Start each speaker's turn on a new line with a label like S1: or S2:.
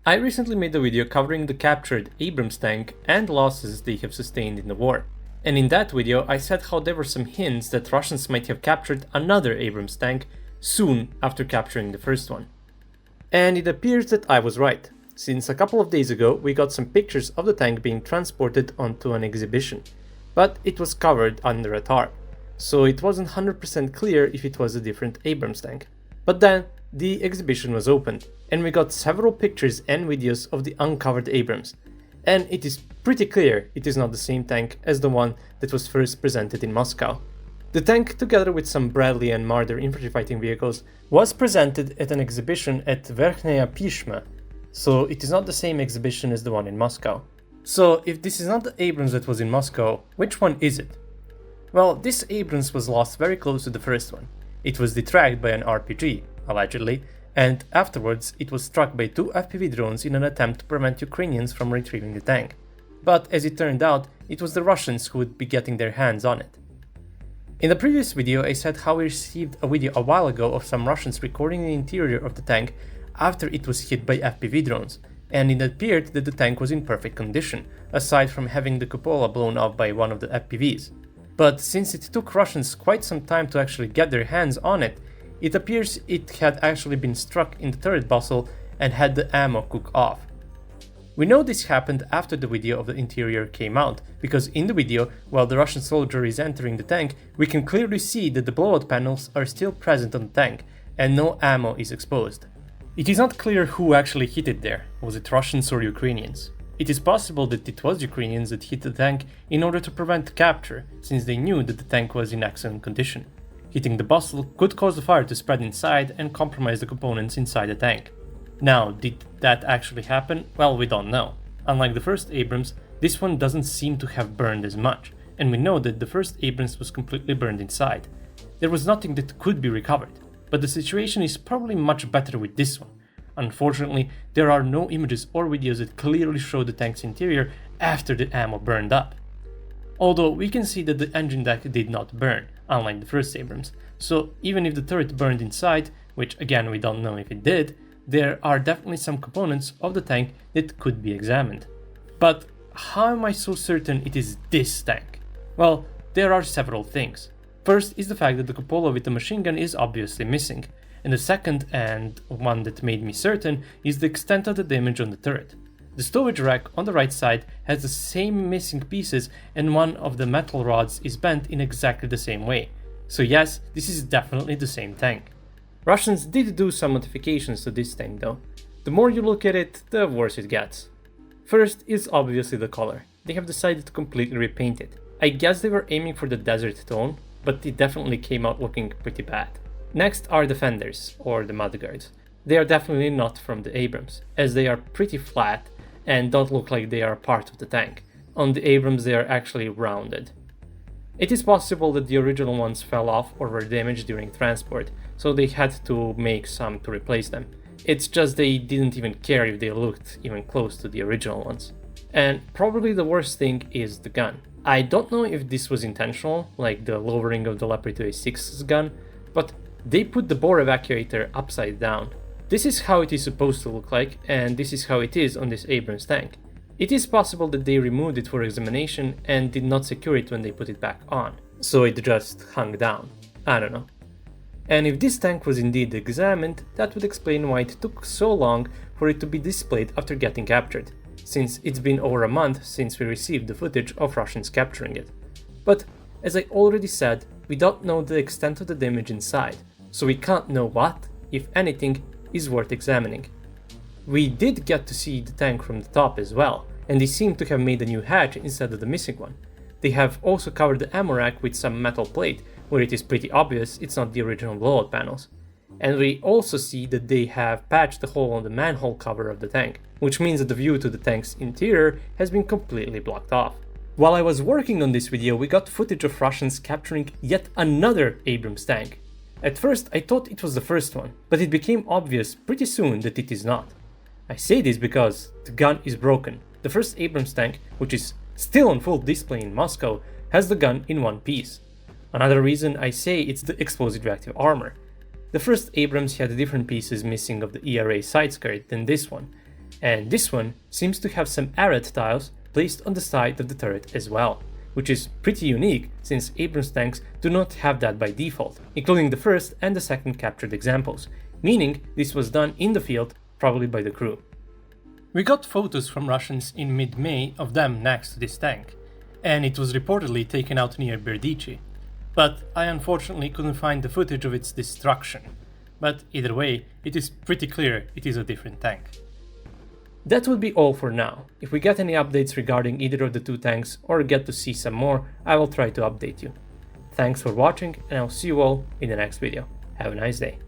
S1: I recently made a video covering the captured Abrams tank and losses they have sustained in the war. And in that video I said how there were some hints that Russians might have captured another Abrams tank soon after capturing the first one. And it appears that I was right, since a couple of days ago we got some pictures of the tank being transported onto an exhibition, but it was covered under a tarp, so it wasn't 100% clear if it was a different Abrams tank. But then the exhibition was opened, and we got several pictures and videos of the uncovered Abrams, and it is pretty clear it is not the same tank as the one that was first presented in Moscow. The tank, together with some Bradley and Marder infantry fighting vehicles, was presented at an exhibition at Verkhnaya Pishma, so it is not the same exhibition as the one in Moscow. So if this is not the Abrams that was in Moscow, which one is it? Well, this Abrams was lost very close to the first one. It was detracked by an RPG, allegedly, and afterwards it was struck by two FPV drones in an attempt to prevent Ukrainians from retrieving the tank. But as it turned out, it was the Russians who would be getting their hands on it. In the previous video I said how we received a video a while ago of some Russians recording the interior of the tank after it was hit by FPV drones, and it appeared that the tank was in perfect condition, aside from having the cupola blown off by one of the FPVs. But since it took Russians quite some time to actually get their hands on it, it appears it had actually been struck in the turret bustle and had the ammo cook off. We know this happened after the video of the interior came out, because in the video, while the Russian soldier is entering the tank, we can clearly see that the blowout panels are still present on the tank, and no ammo is exposed. It is not clear who actually hit it there, was it Russians or Ukrainians? It is possible that it was Ukrainians that hit the tank in order to prevent capture, since they knew that the tank was in excellent condition. Hitting the bustle could cause the fire to spread inside and compromise the components inside the tank. Now, did that actually happen? Well, we don't know. Unlike the first Abrams, this one doesn't seem to have burned as much, and we know that the first Abrams was completely burned inside. There was nothing that could be recovered, but the situation is probably much better with this one. Unfortunately, there are no images or videos that clearly show the tank's interior after the ammo burned up. Although we can see that the engine deck did not burn, unlike the first Abrams, so even if the turret burned inside, which again we don't know if it did, there are definitely some components of the tank that could be examined. But how am I so certain it is this tank? Well, there are several things. First is the fact that the cupola with the machine gun is obviously missing, and the second, and one that made me certain, is the extent of the damage on the turret. The stowage rack on the right side has the same missing pieces, and one of the metal rods is bent in exactly the same way. So yes, this is definitely the same tank. Russians did do some modifications to this tank though. The more you look at it, the worse it gets. First is obviously the color. They have decided to completely repaint it. I guess they were aiming for the desert tone, but it definitely came out looking pretty bad. Next are the fenders, or the mudguards. They are definitely not from the Abrams, as they are pretty flat and don't look like they are part of the tank. On the Abrams they are actually rounded. It is possible that the original ones fell off or were damaged during transport, so they had to make some to replace them. It's just they didn't even care if they looked even close to the original ones. And probably the worst thing is the gun. I don't know if this was intentional, like the lowering of the Leopard 2A6's gun, but they put the bore evacuator upside down. This is how it is supposed to look like, and this is how it is on this Abrams tank. It is possible that they removed it for examination and did not secure it when they put it back on, so it just hung down. I don't know. And if this tank was indeed examined, that would explain why it took so long for it to be displayed after getting captured, since it's been over a month since we received the footage of Russians capturing it. But, as I already said, we don't know the extent of the damage inside, so we can't know what, if anything, is worth examining. We did get to see the tank from the top as well, and they seem to have made a new hatch instead of the missing one. They have also covered the ammo rack with some metal plate, where it is pretty obvious it's not the original blowout panels. And we also see that they have patched the hole on the manhole cover of the tank, which means that the view to the tank's interior has been completely blocked off. While I was working on this video, we got footage of Russians capturing yet another Abrams tank. At first I thought it was the first one, but it became obvious pretty soon that it is not. I say this because the gun is broken. The first Abrams tank, which is still on full display in Moscow, has the gun in one piece. Another reason I say it's the explosive reactive armor. The first Abrams had different pieces missing of the ERA side skirt than this one, and this one seems to have some arret tiles placed on the side of the turret as well, which is pretty unique since Abrams tanks do not have that by default, including the first and the second captured examples, meaning this was done in the field, probably by the crew. We got photos from Russians in mid-May of them next to this tank, and it was reportedly taken out near Berdichi, but I unfortunately couldn't find the footage of its destruction. But either way, it is pretty clear it is a different tank. That would be all for now. If we get any updates regarding either of the two tanks or get to see some more, I will try to update you. Thanks for watching, and I'll see you all in the next video. Have a nice day.